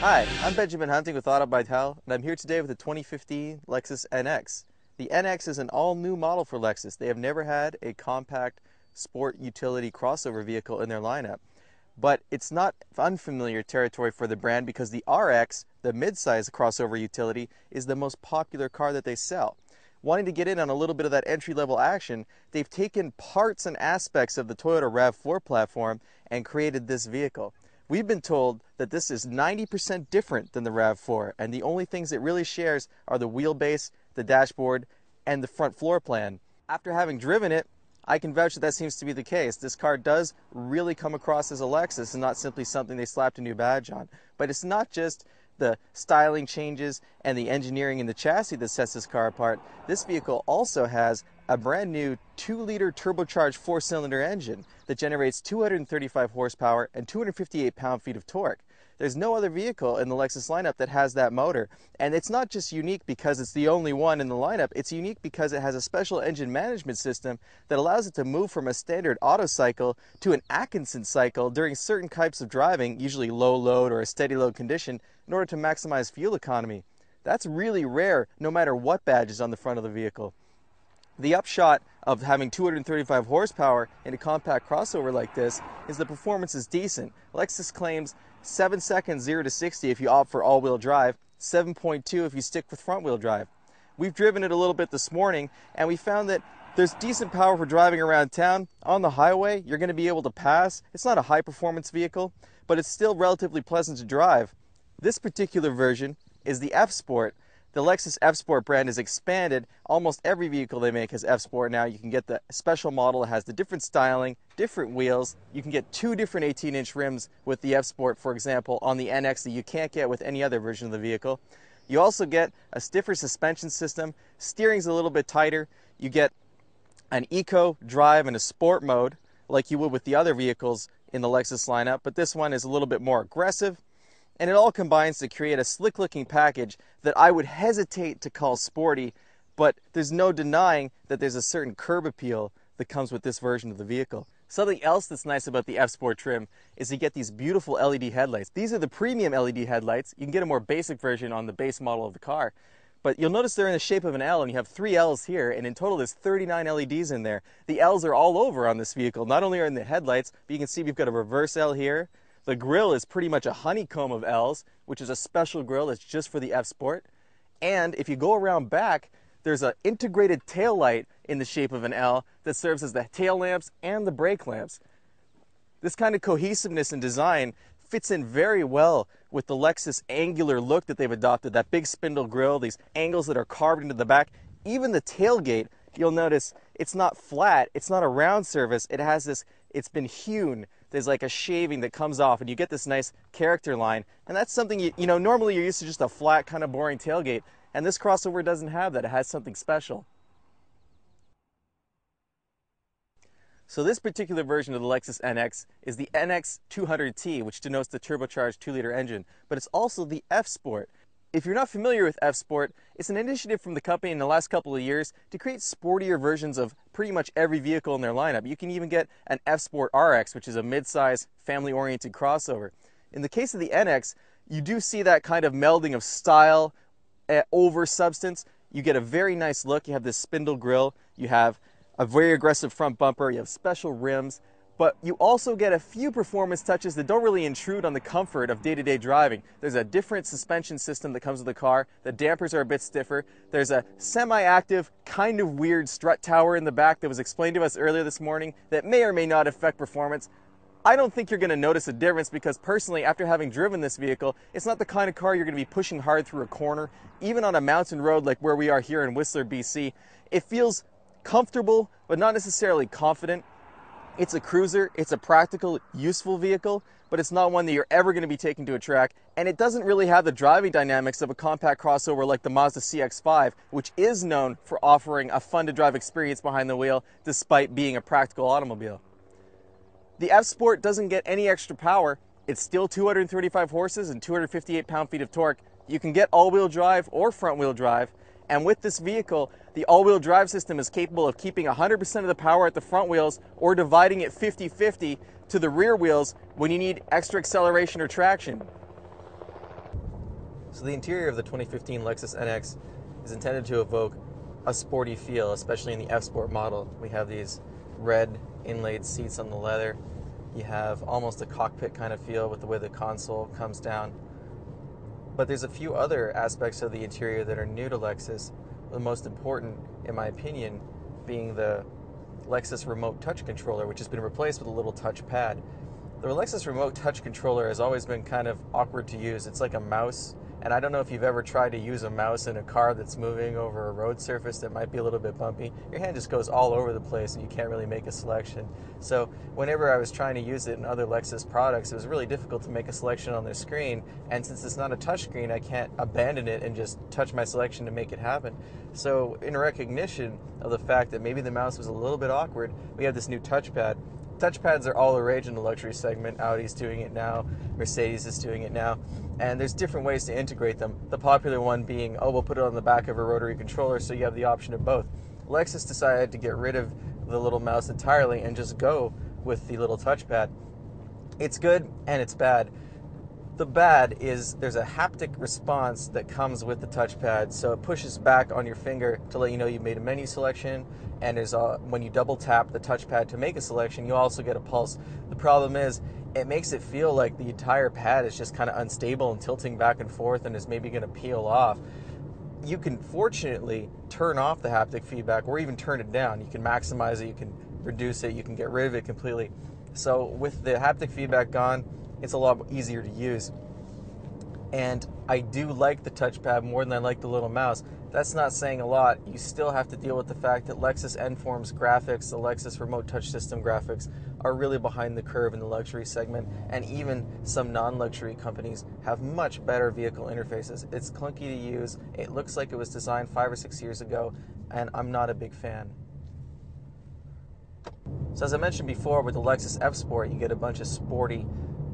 Hi, I'm Benjamin Hunting with Auto by Tel, and I'm here today with the 2015 Lexus NX. The NX is an all-new model for Lexus. They have never had a compact sport utility crossover vehicle in their lineup. But it's not unfamiliar territory for the brand because the RX, the mid-size crossover utility, is the most popular car that they sell. Wanting to get in on a little bit of that entry-level action, they've taken parts and aspects of the Toyota RAV4 platform and created this vehicle. We've been told that this is 90% different than the RAV4, and the only things it really shares are the wheelbase, the dashboard, and the front floor plan. After having driven it, I can vouch that that seems to be the case. This car does really come across as a Lexus and not simply something they slapped a new badge on. But it's not just the styling changes and the engineering in the chassis that sets this car apart. This vehicle also has a brand new 2-liter turbocharged 4-cylinder engine that generates 235 horsepower and 258 pound-feet of torque. There's no other vehicle in the Lexus lineup that has that motor. And it's not just unique because it's the only one in the lineup, it's unique because it has a special engine management system that allows it to move from a standard auto cycle to an Atkinson cycle during certain types of driving, usually low load or a steady load condition, in order to maximize fuel economy. That's really rare no matter what badge is on the front of the vehicle. The upshot of having 235 horsepower in a compact crossover like this is the performance is decent. Lexus claims 7 seconds 0 to 60 if you opt for all-wheel drive, 7.2 if you stick with front-wheel drive. We've driven it a little bit this morning and we found that there's decent power for driving around town. On the highway, you're going to be able to pass. It's not a high-performance vehicle, but it's still relatively pleasant to drive. This particular version is the F-Sport. The Lexus F-Sport brand has expanded. Almost every vehicle they make has F-Sport now. You can get the special model that has the different styling, different wheels. You can get 2 different 18-inch rims with the F-Sport, for example, on the NX that you can't get with any other version of the vehicle. You also get a stiffer suspension system. Steering's a little bit tighter. You get an eco, drive, and a sport mode like you would with the other vehicles in the Lexus lineup, but this one is a little bit more aggressive. And it all combines to create a slick-looking package that I would hesitate to call sporty, but there's no denying that there's a certain curb appeal that comes with this version of the vehicle. Something else that's nice about the F-Sport trim is you get these beautiful LED headlights. These are the premium LED headlights. You can get a more basic version on the base model of the car. But you'll notice they're in the shape of an L, and you have 3 L's here, and in total there's 39 LEDs in there. The L's are all over on this vehicle. Not only are in the headlights, but you can see we've got a reverse L here. The grille is pretty much a honeycomb of L's, which is a special grille that's just for the F-Sport. And if you go around back, there's an integrated tail light in the shape of an L that serves as the tail lamps and the brake lamps. This kind of cohesiveness in design fits in very well with the Lexus angular look that they've adopted, that big spindle grille, these angles that are carved into the back. Even the tailgate, you'll notice it's not flat, it's not a round surface, it has this, it's been hewn. There's like a shaving that comes off and you get this nice character line. And that's something, you know, normally you're used to just a flat kind of boring tailgate. And this crossover doesn't have that. It has something special. So this particular version of the Lexus NX is the NX 200T, which denotes the turbocharged 2-liter engine. But it's also the F-Sport. If you're not familiar with F-Sport, it's an initiative from the company in the last couple of years to create sportier versions of pretty much every vehicle in their lineup. You can even get an F-Sport RX, which is a mid-size, family-oriented crossover. In the case of the NX, you do see that kind of melding of style over substance. You get a very nice look. You have this spindle grille. You have a very aggressive front bumper. You have special rims. But you also get a few performance touches that don't really intrude on the comfort of day-to-day driving. There's a different suspension system that comes with the car. The dampers are a bit stiffer. There's a semi-active, kind of weird strut tower in the back that was explained to us earlier this morning that may or may not affect performance. I don't think you're going to notice a difference because personally, after having driven this vehicle, it's not the kind of car you're going to be pushing hard through a corner. Even on a mountain road like where we are here in Whistler, BC, it feels comfortable, but not necessarily confident. It's a cruiser, it's a practical, useful vehicle, but it's not one that you're ever going to be taking to a track, and it doesn't really have the driving dynamics of a compact crossover like the Mazda CX-5, which is known for offering a fun-to-drive experience behind the wheel despite being a practical automobile. The F-Sport doesn't get any extra power. It's still 235 horses and 258 pound-feet of torque. You can get all-wheel drive or front-wheel drive, and with this vehicle, the all-wheel drive system is capable of keeping 100% of the power at the front wheels or dividing it 50-50 to the rear wheels when you need extra acceleration or traction. So the interior of the 2015 Lexus NX is intended to evoke a sporty feel, especially in the F Sport model. We have these red inlaid seats on the leather. You have almost a cockpit kind of feel with the way the console comes down. But there's a few other aspects of the interior that are new to Lexus. The most important, in my opinion, being the Lexus remote touch controller, which has been replaced with a little touch pad. The Lexus remote touch controller has always been kind of awkward to use. It's like a mouse, and I don't know if you've ever tried to use a mouse in a car that's moving over a road surface that might be a little bit bumpy. Your hand just goes all over the place and you can't really make a selection. So whenever I was trying to use it in other Lexus products, it was really difficult to make a selection on their screen, and since it's not a touch screen, I can't abandon it and just touch my selection to make it happen. So in recognition of the fact that maybe the mouse was a little bit awkward, we have this new touchpad. Touchpads are all the rage in the luxury segment. Audi's doing it now, Mercedes is doing it now, and there's different ways to integrate them. The popular one being, oh, we'll put it on the back of a rotary controller so you have the option of both. Lexus decided to get rid of the little mouse entirely and just go with the little touchpad. It's good and it's bad. The bad is there's a haptic response that comes with the touchpad, so it pushes back on your finger to let you know you made a menu selection, and there's when you double tap the touchpad to make a selection, you also get a pulse. The problem is it makes it feel like the entire pad is just kind of unstable and tilting back and forth and is maybe going to peel off. You can fortunately turn off the haptic feedback or even turn it down. You can maximize it, you can reduce it, you can get rid of it completely. So with the haptic feedback gone, it's a lot easier to use. And I do like the touchpad more than I like the little mouse. That's not saying a lot. You still have to deal with the fact that Lexus Enform's graphics, the Lexus Remote Touch System graphics, are really behind the curve in the luxury segment, and even some non-luxury companies have much better vehicle interfaces. It's clunky to use, it looks like it was designed 5 or 6 years ago, and I'm not a big fan. So as I mentioned before, with the Lexus F Sport, you get a bunch of sporty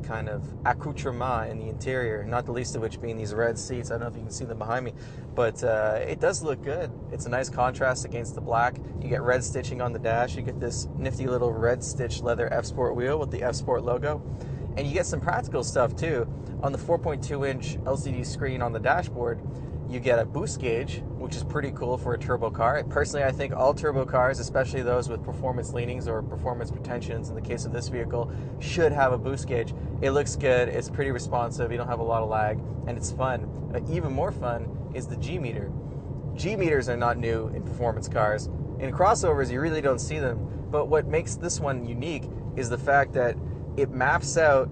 kind of accoutrement in the interior, not the least of which being these red seats. I don't know if you can see them behind me, but it does look good. It's a nice contrast against the black. You get red stitching on the dash. You get this nifty little red stitched leather F Sport wheel with the F Sport logo, and you get some practical stuff too. On the 4.2-inch LCD screen on the dashboard, you get a boost gauge, which is pretty cool for a turbo car. Personally, I think all turbo cars, especially those with performance leanings or performance pretensions in the case of this vehicle, should have a boost gauge. It looks good, it's pretty responsive, you don't have a lot of lag, and it's fun. Even more fun is the G meter. G meters are not new in performance cars. In crossovers, you really don't see them, but what makes this one unique is the fact that it maps out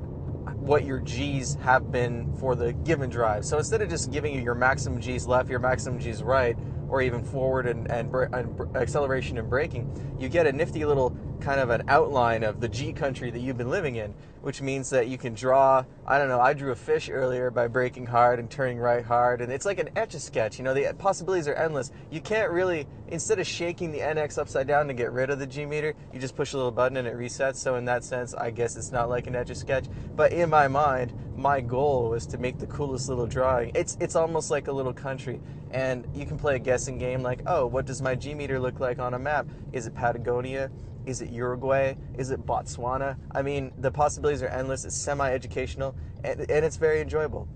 what your G's have been for the given drive. So instead of just giving you your maximum G's left, your maximum G's right, or even forward and acceleration and braking, you get a nifty little kind of an outline of the G country that you've been living in, which means that you can draw, I don't know, I drew a fish earlier by braking hard and turning right hard, and it's like an Etch-a-Sketch, you know, the possibilities are endless. You can't really, instead of shaking the NX upside down to get rid of the G meter, you just push a little button and it resets. So in that sense, I guess it's not like an Etch-a-Sketch, but in my mind, my goal was to make the coolest little drawing. It's almost like a little country, and you can play a guessing game like, oh, what does my G meter look like on a map? Is it Patagonia? Is it Uruguay? Is it Botswana? I mean, the possibilities are endless. It's semi-educational, and it's very enjoyable.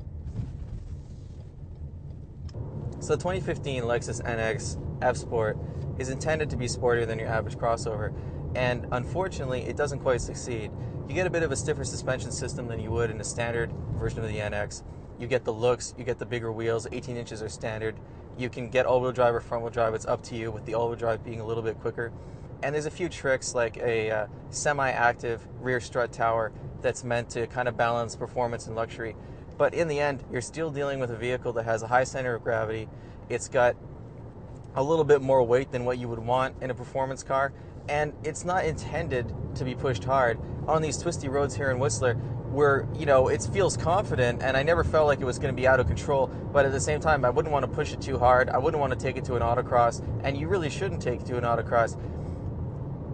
So the 2015 Lexus NX F Sport is intended to be sportier than your average crossover, and unfortunately, it doesn't quite succeed. You get a bit of a stiffer suspension system than you would in a standard version of the NX. You get the looks, you get the bigger wheels, 18 inches are standard. You can get all-wheel drive or front-wheel drive, it's up to you, with the all-wheel drive being a little bit quicker. And there's a few tricks like a semi-active rear strut tower that's meant to kind of balance performance and luxury. But in the end, you're still dealing with a vehicle that has a high center of gravity. It's got a little bit more weight than what you would want in a performance car, and it's not intended to be pushed hard. On these twisty roads here in Whistler, where, you know, it feels confident, and I never felt like it was going to be out of control, but at the same time, I wouldn't want to push it too hard. I wouldn't want to take it to an autocross, and you really shouldn't take it to an autocross.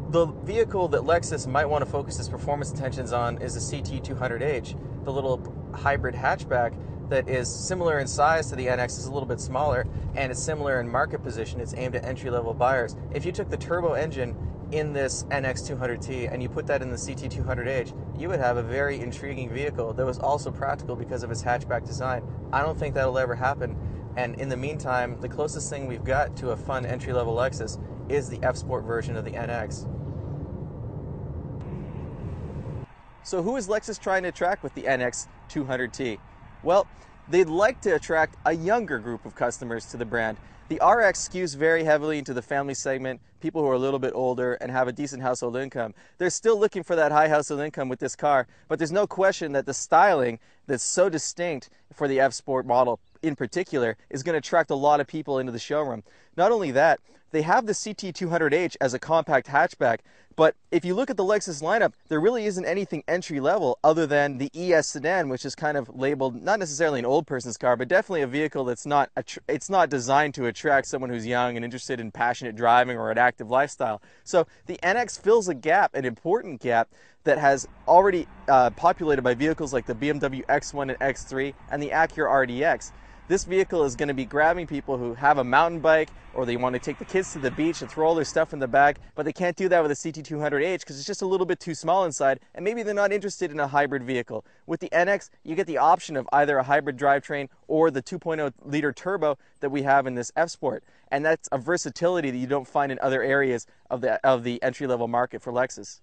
The vehicle that Lexus might want to focus its performance attentions on is the CT200H, the little hybrid hatchback that is similar in size to the NX, is a little bit smaller, and it's similar in market position. It's aimed at entry-level buyers. If you took the turbo engine in this NX 200T and you put that in the CT 200H, you would have a very intriguing vehicle that was also practical because of its hatchback design. I don't think that'll ever happen. And in the meantime, the closest thing we've got to a fun entry-level Lexus is the F-Sport version of the NX. So who is Lexus trying to attract with the NX 200T? Well, they'd like to attract a younger group of customers to the brand. The RX skews very heavily into the family segment, people who are a little bit older and have a decent household income. They're still looking for that high household income with this car, but there's no question that the styling that's so distinct for the F-Sport model in particular is going to attract a lot of people into the showroom. Not only that, they have the CT 200H as a compact hatchback, but if you look at the Lexus lineup, there really isn't anything entry level other than the ES sedan, which is kind of labeled not necessarily an old person's car, but definitely a vehicle that's not designed to attract someone who's young and interested in passionate driving or an active lifestyle. So the NX fills a gap, an important gap, that has already populated by vehicles like the BMW X1 and X3 and the Acura RDX. This vehicle is going to be grabbing people who have a mountain bike or they want to take the kids to the beach and throw all their stuff in the bag, but they can't do that with a CT200H because it's just a little bit too small inside, and maybe they're not interested in a hybrid vehicle. With the NX, you get the option of either a hybrid drivetrain or the 2.0-liter turbo that we have in this F-Sport, and that's a versatility that you don't find in other areas of the entry-level market for Lexus.